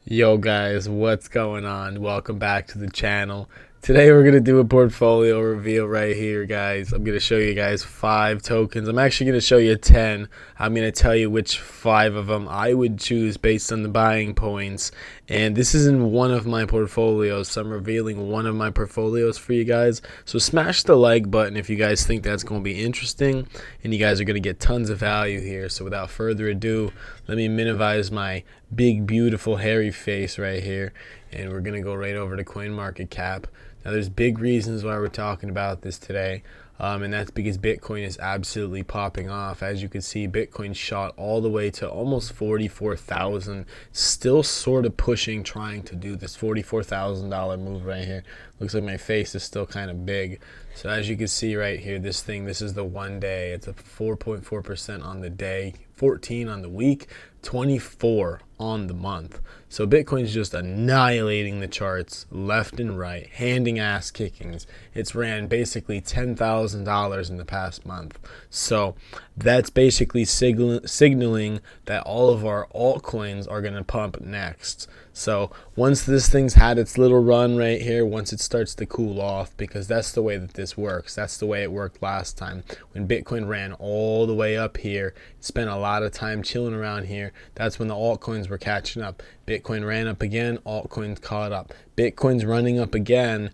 Yo guys, what's going on? Welcome back to the channel. Today we're going to do a portfolio reveal right here, guys. I'm going to show you guys 5 tokens. I'm actually going to show you 10. I'm going to tell you which 5 of them I would choose based on the buying points. And this is in one of my portfolios, so I'm revealing one of my portfolios for you guys. So smash the like button if you guys think that's going to be interesting and you guys are going to get tons of value here. So without further ado, let me minimize my big, beautiful, hairy face right here, and we're going to go right over to CoinMarketCap. Now, there's big reasons why we're talking about this today, and that's because Bitcoin is absolutely popping off. As you can see, Bitcoin shot all the way to almost 44,000, still sort of pushing, trying to do this $44,000 move right here. Looks like my face is still kind of big. So as you can see right here, this is the 1 day. It's a 4.4% on the day, 14 on the week, 24 on the month. So Bitcoin's just annihilating the charts left and right, handing ass kickings. It's ran basically $10,000 in the past month. So that's basically signaling that all of our altcoins are going to pump next. So once this thing's had its little run right here, once it starts to cool off, because that's the way that this works. That's the way it worked last time. When Bitcoin ran all the way up here, spent a lot of time chilling around here, that's when the altcoins were catching up. Bitcoin ran up again, altcoins caught up. Bitcoin's running up again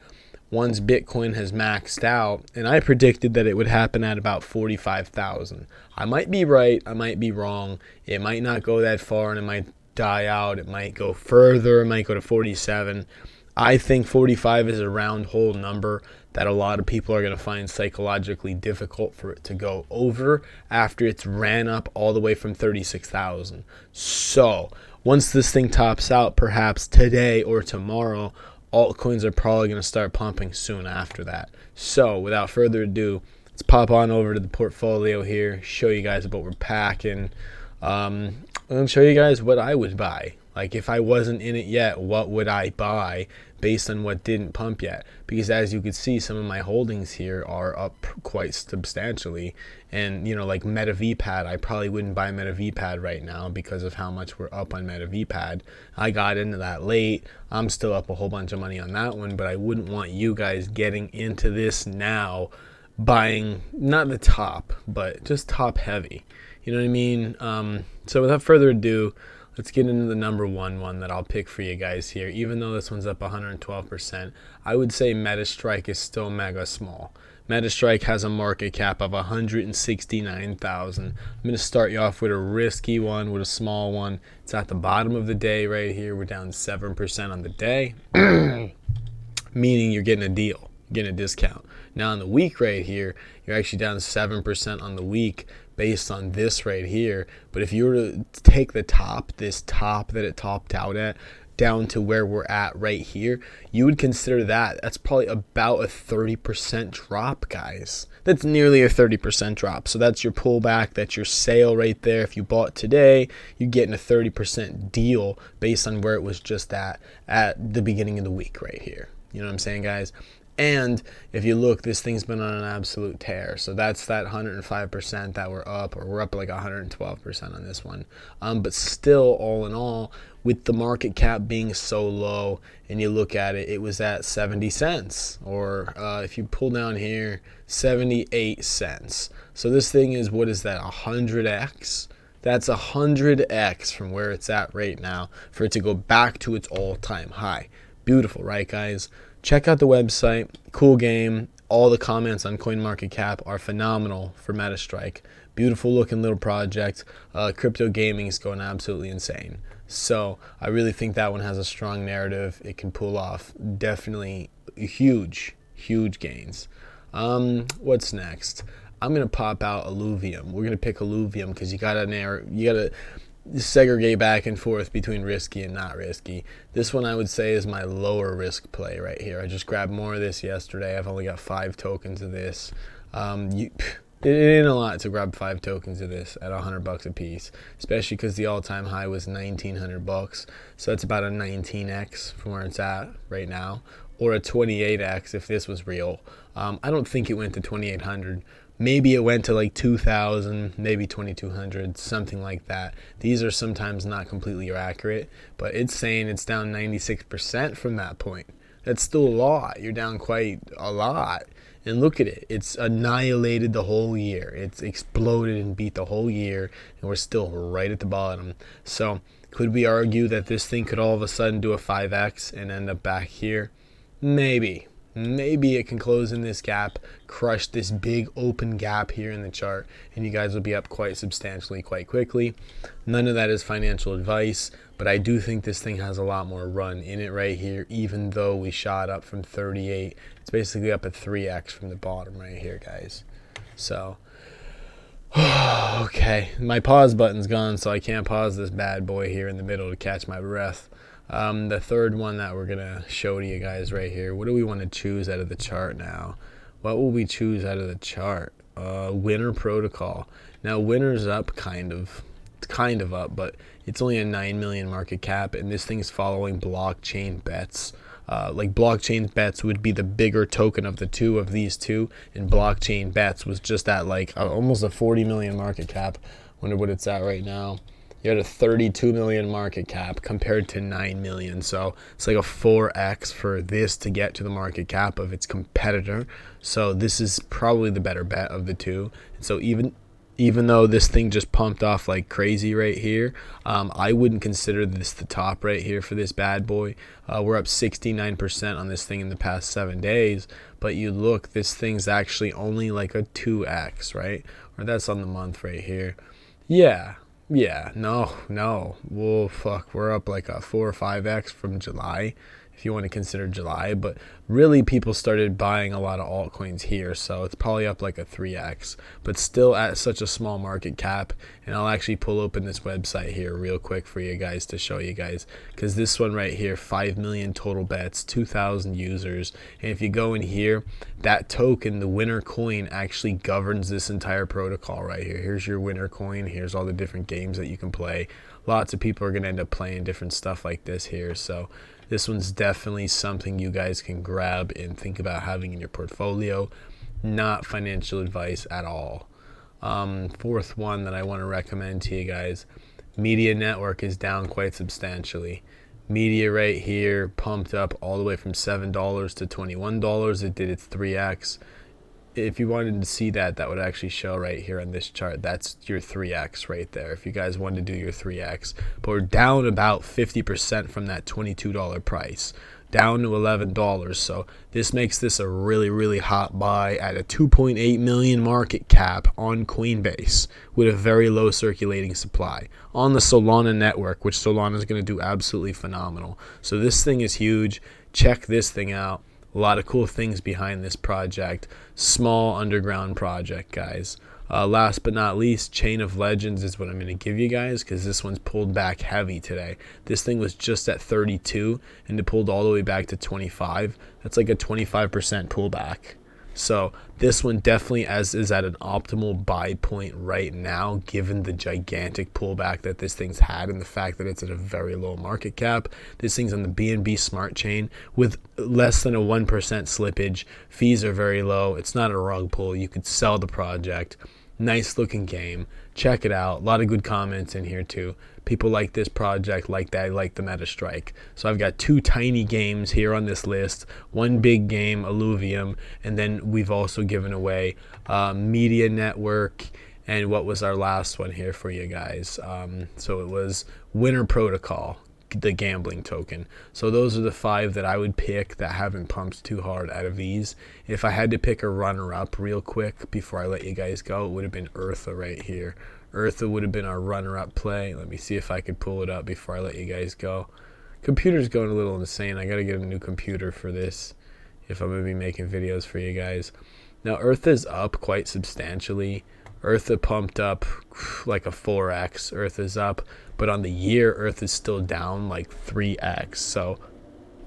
once Bitcoin has maxed out, and I predicted that it would happen at about 45,000. I might be right, I might be wrong. It might not go that far, and it might die out. It might go further. It might go to 47. I think 45 is a round whole number that a lot of people are going to find psychologically difficult for it to go over after it's ran up all the way from 36,000. So once this thing tops out, perhaps today or tomorrow, altcoins are probably going to start pumping soon after that. So without further ado, let's pop on over to the portfolio here, show you guys what we're packing. I'm going to show you guys what I would buy. Like, if I wasn't in it yet, what would I buy based on what didn't pump yet? Because as you can see, some of my holdings here are up quite substantially. And, you know, like MetaVPad, I probably wouldn't buy MetaVPad right now because of how much we're up on MetaVPad. I got into that late. I'm still up a whole bunch of money on that one, but I wouldn't want you guys getting into this now, buying not the top, but just top heavy. You know what I mean? So without further ado, let's get into the number one that I'll pick for you guys here. Even though this one's up 112%, I would say MetaStrike is still mega small. MetaStrike has a market cap of 169,000. I'm going to start you off with a risky one, with a small one. It's at the bottom of the day right here. We're down 7% on the day, meaning you're getting a deal, getting a discount. Now on the week right here, you're actually down 7% on the week based on this right here. But if you were to take the top, this top that it topped out at, down to where we're at right here, you would consider that's probably about a 30% drop, guys. That's nearly a 30% drop. So that's your pullback, that's your sale right there. If you bought today, you're getting a 30% deal based on where it was just at the beginning of the week right here. You know what I'm saying, guys? And if you look, this thing's been on an absolute tear. So that's that 105% that we're up, or we're up like 112% on this one. But still, all in all, with the market cap being so low, and you look at it, it was at 70 cents. Or if you pull down here, 78 cents. So this thing is, what is that, 100x? That's 100x from where it's at right now for it to go back to its all-time high. Beautiful, right, guys? Check out the website. Cool game. All the comments on CoinMarketCap are phenomenal for MetaStrike. Beautiful looking little project. Crypto gaming is going absolutely insane. So I really think that one has a strong narrative. It can pull off definitely huge gains. What's next? I'm gonna pop out Illuvium. We're gonna pick Illuvium because you gotta segregate back and forth between risky and not risky. This one I would say is my lower risk play right here. I just grabbed more of this yesterday. I've only got 5 tokens of this. It ain't a lot to grab 5 tokens of this at $100 a piece, especially because the all-time high was $1,900. So that's about a 19x from where it's at right now, or a 28x if this was real. I don't think it went to 2,800, Maybe it went to like 2,000, maybe 2,200, something like that. These are sometimes not completely accurate, but it's saying it's down 96% from that point. That's still a lot. You're down quite a lot. And look at it. It's annihilated the whole year. It's exploded and beat the whole year, and we're still right at the bottom. So could we argue that this thing could all of a sudden do a 5x and end up back here? Maybe. Maybe it can close in this gap, crush this big open gap here in the chart, and you guys will be up quite substantially quite quickly. None of that is financial advice, but I do think this thing has a lot more run in it right here, even though we shot up from 38. It's basically up at 3x from the bottom right here, guys. So, okay, my pause button's gone, so I can't pause this bad boy here in the middle to catch my breath. The third one that we're gonna show to you guys right here. What do we want to choose out of the chart now? What will we choose out of the chart? Winner protocol. Now winner's up kind of up, but it's only a 9 million market cap, and this thing's following blockchain bets. Like blockchain bets would be the bigger token of the two of these two, and blockchain bets was just at like almost a 40 million market cap. Wonder what it's at right now. You had a 32 million market cap compared to 9 million. So it's like a 4x for this to get to the market cap of its competitor. So this is probably the better bet of the two. And so even though this thing just pumped off like crazy right here, I wouldn't consider this the top right here for this bad boy. We're up 69% on this thing in the past 7 days. But you look, this thing's actually only like a 2x, right? Or that's on the month right here. Yeah, no. Well, fuck, we're up like a 4 or 5x from July, if you want to consider July. But really, people started buying a lot of altcoins here, so it's probably up like a 3x, but still at such a small market cap. And I'll actually pull open this website here real quick for you guys to show you guys, because this one right here, 5 million total bets, 2,000 users. And if you go in here, that token, the winner coin, actually governs this entire protocol right here. Here's your winner coin. Here's all the different games that you can play. Lots of people are going to end up playing different stuff like this here. So this one's definitely something you guys can grab and think about having in your portfolio. Not financial advice at all. Fourth one that I want to recommend to you guys, Media Network is down quite substantially. Media right here pumped up all the way from $7 to $21. It did its 3x. If you wanted to see that, that would actually show right here on this chart. That's your 3x right there, if you guys wanted to do your 3x. But we're down about 50% from that $22 price, down to $11. So this makes this a really, really hot buy at a 2.8 million market cap on Coinbase with a very low circulating supply on the Solana network, which Solana is going to do absolutely phenomenal. So this thing is huge. Check this thing out. A lot of cool things behind this project. Small underground project, guys. Last but not least, Chain of Legends is what I'm going to give you guys, because this one's pulled back heavy today. This thing was just at 32 and it pulled all the way back to 25. That's like a 25% pullback. So this one definitely is at an optimal buy point right now, given the gigantic pullback that this thing's had and the fact that it's at a very low market cap. This thing's on the BNB Smart Chain with less than a 1% slippage. Fees are very low. It's not a rug pull. You could sell the project. Nice looking game. Check it out. A lot of good comments in here too. People like this project, like that, like the Meta Strike. So I've got 2 tiny games here on this list, 1 big game, Alluvium, and then we've also given away Media Network, and what was our last one here for you guys? So it was Winner Protocol, the gambling token. So those are the 5 that I would pick that haven't pumped too hard out of these. If I had to pick a runner-up real quick before I let you guys go, it would have been Eartha right here. Eartha would have been our runner-up play. Let me see if I could pull it up before I let you guys go. Computer's going a little insane. I gotta get a new computer for this if I'm gonna be making videos for you guys. Now Eartha's up quite substantially. Eartha pumped up like a 4x. Eartha's up, but on the year, Earth is still down like 3x. So